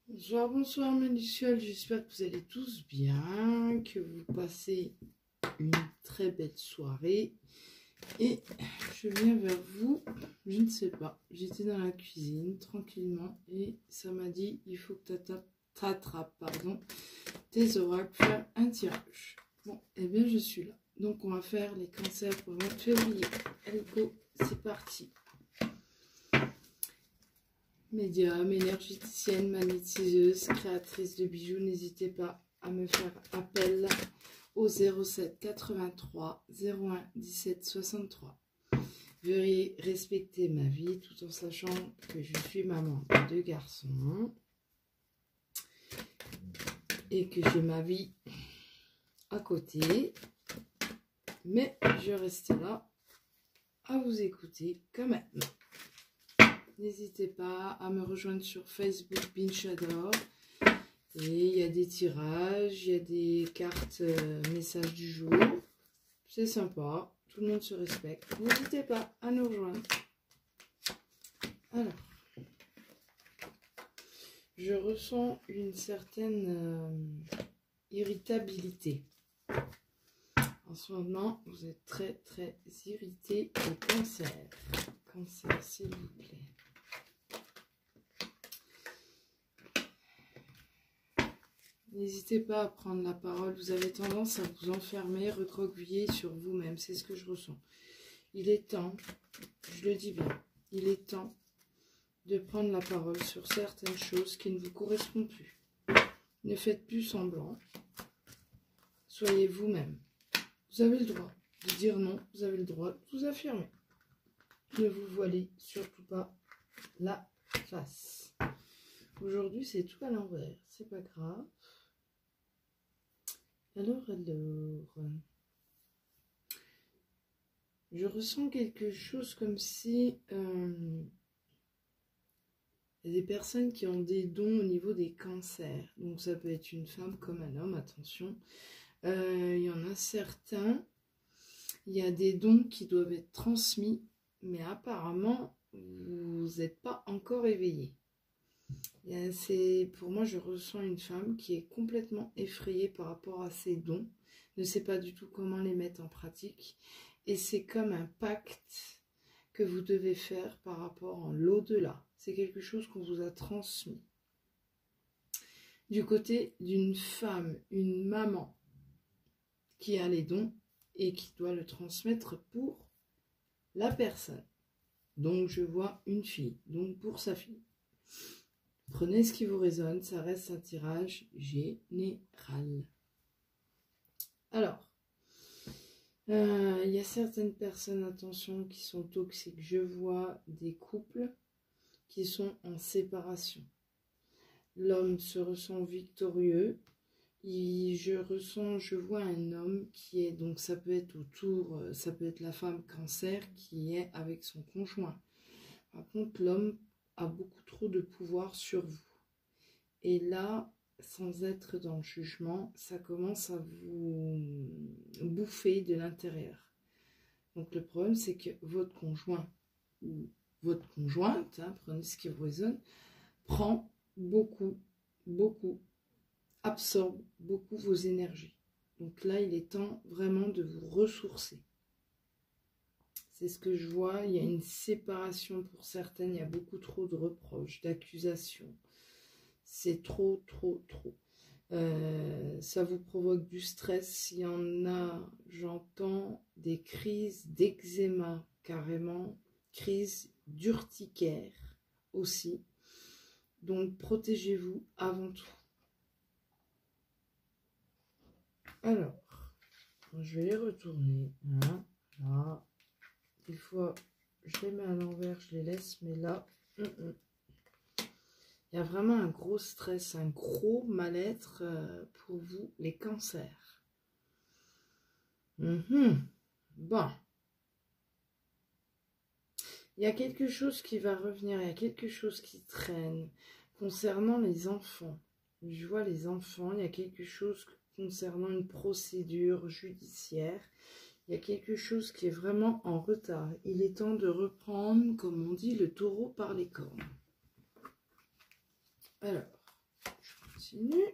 Bonsoir, bonsoir mes lucioles, j'espère que vous allez tous bien, que vous passez une très belle soirée. Et je viens vers vous, je ne sais pas, j'étais dans la cuisine tranquillement et ça m'a dit il faut que tu attrapes tes oracles, faire un tirage. Bon, et bien je suis là. Donc on va faire les cancers pour le mois de février. Allez go, c'est parti. Médium, énergéticienne, magnétiseuse, créatrice de bijoux, n'hésitez pas à me faire appel au 07 83 01 17 63. Veuillez respecter ma vie tout en sachant que je suis maman de 2 garçons et que j'ai ma vie à côté, mais je reste là à vous écouter quand même. N'hésitez pas à me rejoindre sur Facebook Binchador. Et il y a des tirages, il y a des cartes messages du jour. C'est sympa, tout le monde se respecte. N'hésitez pas à nous rejoindre. Alors, je ressens une certaine irritabilité. En ce moment, vous êtes très très irrité au cancer. Cancer, s'il vous plaît. N'hésitez pas à prendre la parole, vous avez tendance à vous enfermer, recroqueviller sur vous-même, c'est ce que je ressens. Il est temps, je le dis bien, il est temps de prendre la parole sur certaines choses qui ne vous correspondent plus. Ne faites plus semblant, soyez vous-même. Vous avez le droit de dire non, vous avez le droit de vous affirmer. Ne vous voilez surtout pas la face. Aujourd'hui, c'est tout à l'envers, c'est pas grave. Alors, je ressens quelque chose comme si il y a des personnes qui ont des dons au niveau des cancers. Donc, ça peut être une femme comme un homme, attention. Il y en a certains, il y a des dons qui doivent être transmis, mais apparemment, vous n'êtes pas encore éveillé. Pour moi, je ressens une femme qui est complètement effrayée par rapport à ses dons, ne sait pas du tout comment les mettre en pratique, et c'est comme un pacte que vous devez faire par rapport à l'au-delà. C'est quelque chose qu'on vous a transmis. Du côté d'une femme, une maman qui a les dons et qui doit le transmettre pour la personne. Donc, je vois une fille, donc pour sa fille. Prenez ce qui vous résonne, ça reste un tirage général. Alors, il y a certaines personnes, attention, qui sont toxiques. Je vois des couples qui sont en séparation. L'homme se ressent victorieux. Je vois un homme qui est, donc ça peut être autour, ça peut être la femme cancer qui est avec son conjoint. Par contre, l'homme a beaucoup trop de pouvoir sur vous. Et là, sans être dans le jugement, ça commence à vous bouffer de l'intérieur. Donc le problème, c'est que votre conjoint ou votre conjointe, prenez ce qui vous résonne, prend beaucoup, absorbe beaucoup vos énergies. Donc là, il est temps vraiment de vous ressourcer. C'est ce que je vois, il y a une séparation pour certaines, il y a beaucoup trop de reproches, d'accusations. C'est trop. Ça vous provoque du stress. Il y en a, j'entends, des crises d'eczéma, carrément, crise d'urticaire aussi. Donc, protégez-vous avant tout. Alors, je vais les retourner. Là. Des fois, je les mets à l'envers, je les laisse, mais là, il y a vraiment un gros stress, un gros mal-être pour vous, les cancers. Bon. Il y a quelque chose qui va revenir, il y a quelque chose qui traîne concernant les enfants. Je vois les enfants, il y a quelque chose concernant une procédure judiciaire. Il y a quelque chose qui est vraiment en retard. Il est temps de reprendre, comme on dit, le taureau par les cornes. Alors, continue.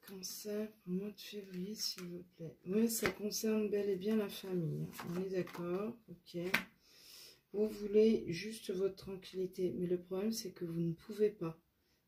Cancer, au mois de février, s'il vous plaît. Oui, ça concerne bel et bien la famille. On est d'accord, ok. Vous voulez juste votre tranquillité, mais le problème, c'est que vous ne pouvez pas.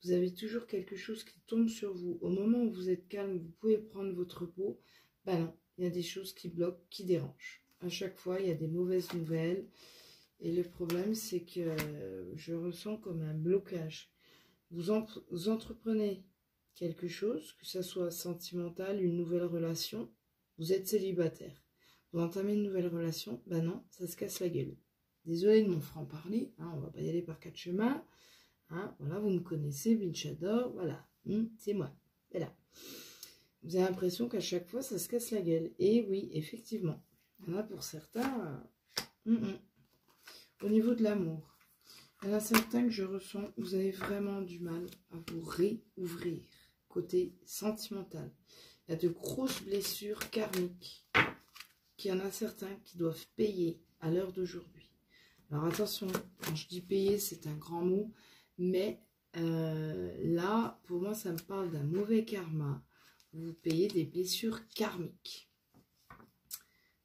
Vous avez toujours quelque chose qui tombe sur vous. Au moment où vous êtes calme, vous pouvez prendre votre repos. Ben non, il y a des choses qui bloquent, qui dérangent. À chaque fois, il y a des mauvaises nouvelles. Et le problème, c'est que je ressens comme un blocage. Vous entreprenez quelque chose, que ça soit sentimental, une nouvelle relation, vous êtes célibataire. Vous entamez une nouvelle relation, ben non, ça se casse la gueule. Désolée de mon franc-parler, hein, on va pas y aller par quatre chemins. Hein, voilà, vous me connaissez, Vinchador, voilà, c'est moi. Voilà. Vous avez l'impression qu'à chaque fois, ça se casse la gueule. Et oui, effectivement, il y en a pour certains. Au niveau de l'amour, il y en a certains que je ressens, vous avez vraiment du mal à vous réouvrir. Côté sentimental, il y a de grosses blessures karmiques qu'il y en a certains qui doivent payer à l'heure d'aujourd'hui. Alors attention, quand je dis payer, c'est un grand mot, mais là, pour moi, ça me parle d'un mauvais karma. Vous payez des blessures karmiques.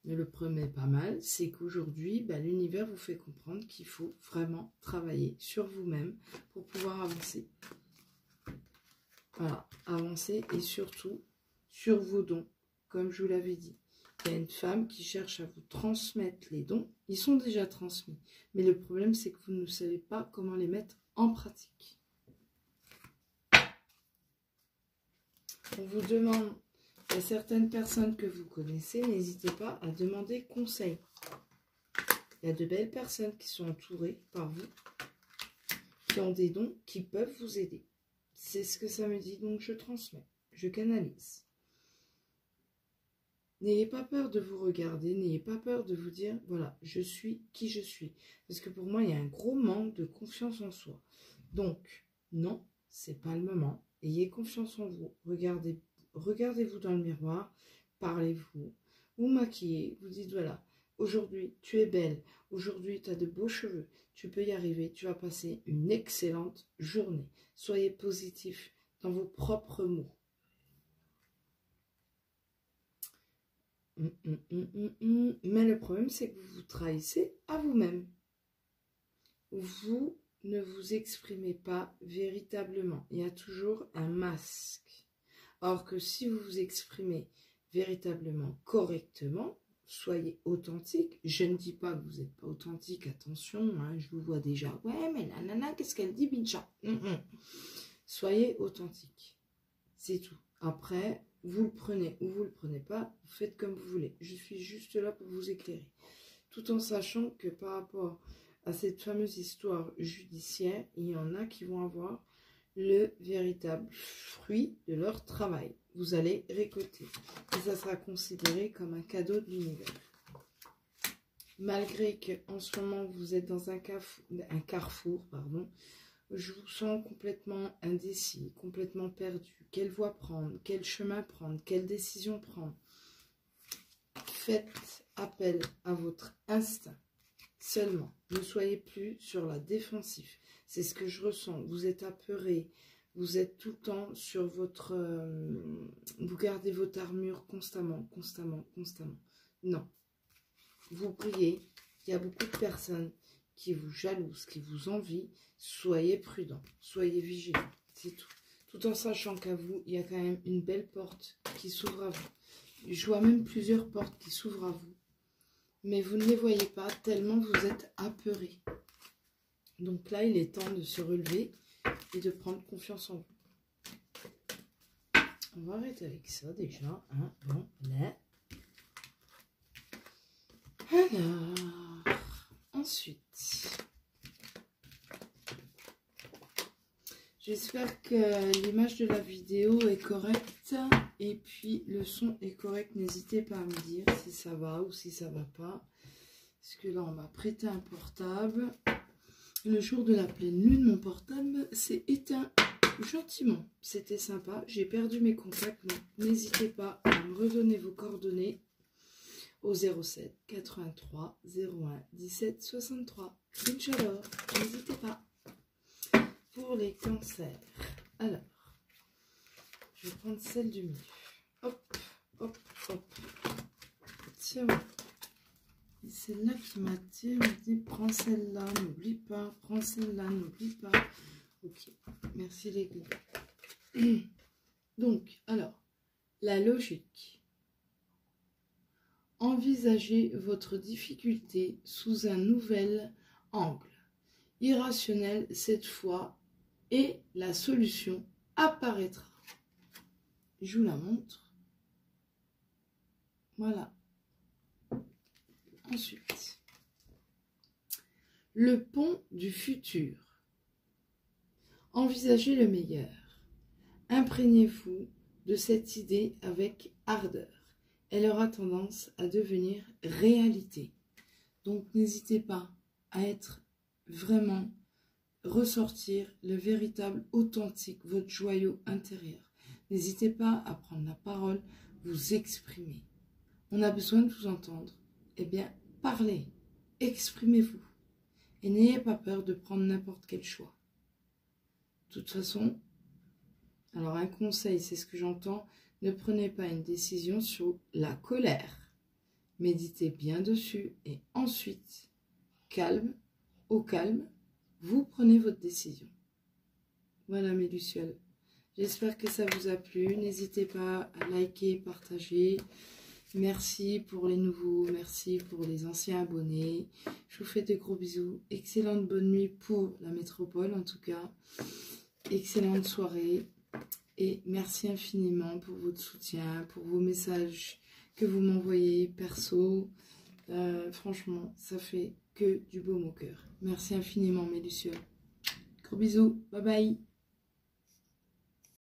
Mais le premier pas mal, c'est qu'aujourd'hui, l'univers vous fait comprendre qu'il faut vraiment travailler sur vous-même pour pouvoir avancer. Voilà, avancer et surtout sur vos dons, comme je vous l'avais dit. Il y a une femme qui cherche à vous transmettre les dons. Ils sont déjà transmis. Mais le problème, c'est que vous ne savez pas comment les mettre en pratique. On vous demande, il y a certaines personnes que vous connaissez, n'hésitez pas à demander conseil. Il y a de belles personnes qui sont entourées par vous, qui ont des dons, qui peuvent vous aider. C'est ce que ça me dit, donc je transmets, je canalise. N'ayez pas peur de vous regarder, n'ayez pas peur de vous dire, voilà, je suis qui je suis. Parce que pour moi, il y a un gros manque de confiance en soi. Donc, non, c'est pas le moment. Ayez confiance en vous. Regardez-vous dans le miroir, parlez-vous, vous maquillez, vous dites, voilà, aujourd'hui, tu es belle, aujourd'hui, tu as de beaux cheveux, tu peux y arriver, tu vas passer une excellente journée. Soyez positif dans vos propres mots. Mais le problème, c'est que vous vous trahissez à vous-même. Vous ne vous exprimez pas véritablement. Il y a toujours un masque. Or que si vous vous exprimez véritablement, correctement, soyez authentique. Je ne dis pas que vous n'êtes pas authentique, attention, hein, je vous vois déjà. Ouais, mais la nana, qu'est-ce qu'elle dit, Bincha? Soyez authentique. C'est tout. Après, vous le prenez ou vous le prenez pas, vous faites comme vous voulez. Je suis juste là pour vous éclairer. Tout en sachant que par rapport à cette fameuse histoire judiciaire, il y en a qui vont avoir le véritable fruit de leur travail. Vous allez récolter. Et ça sera considéré comme un cadeau de l'univers. Malgré qu'en ce moment, vous êtes dans un carrefour, je vous sens complètement indécis, complètement perdu. Quelle voie prendre? Quel chemin prendre? Quelle décision prendre? Faites appel à votre instinct seulement. Ne soyez plus sur la défensive. C'est ce que je ressens. Vous êtes apeuré. Vous êtes tout le temps sur votre... vous gardez votre armure constamment. Non. Vous priez. Il y a beaucoup de personnes qui vous jalousent, qui vous envient. Soyez prudents. Soyez vigilants. C'est tout. Tout en sachant qu'à vous, il y a quand même une belle porte qui s'ouvre à vous. Je vois même plusieurs portes qui s'ouvrent à vous. Mais vous ne les voyez pas tellement vous êtes apeuré. Donc là, il est temps de se relever et de prendre confiance en vous. On va arrêter avec ça déjà. Hein. Bon, là. Alors, ensuite... J'espère que l'image de la vidéo est correcte et puis le son est correct. N'hésitez pas à me dire si ça va ou si ça va pas. Parce que là, on m'a prêté un portable. Le jour de la pleine lune, mon portable s'est éteint gentiment. C'était sympa. J'ai perdu mes contacts. Donc, n'hésitez pas à me redonner vos coordonnées. au 07 83 01 17 63. Inch'Allah, n'hésitez pas. Pour les cancers, alors, je vais prendre celle du milieu. Hop, hop, hop. Tiens, et celle-là qui m'attire, me dit prends celle-là, n'oublie pas, prends celle-là, n'oublie pas. Ok, merci les gars. Donc, alors, la logique. Envisagez votre difficulté sous un nouvel angle, irrationnel cette fois, et la solution apparaîtra. Je vous la montre. Voilà. Ensuite, le pont du futur. Envisagez le meilleur. Imprégnez-vous de cette idée avec ardeur. Elle aura tendance à devenir réalité. Donc n'hésitez pas à être vraiment, ressortir le véritable, authentique, votre joyau intérieur. N'hésitez pas à prendre la parole, vous exprimer. On a besoin de vous entendre. Eh bien, parlez, exprimez-vous. Et n'ayez pas peur de prendre n'importe quel choix. De toute façon, alors un conseil, c'est ce que j'entends, ne prenez pas une décision sur la colère. Méditez bien dessus et ensuite, calme, au calme, vous prenez votre décision. Voilà mes lucioles. J'espère que ça vous a plu. N'hésitez pas à liker, partager. Merci pour les nouveaux, merci pour les anciens abonnés. Je vous fais de gros bisous. Excellente bonne nuit pour la métropole en tout cas. Excellente soirée. Et merci infiniment pour votre soutien, pour vos messages que vous m'envoyez perso. Franchement, ça fait que du baume au cœur. Merci infiniment mes lucioles. Gros bisous. Bye bye.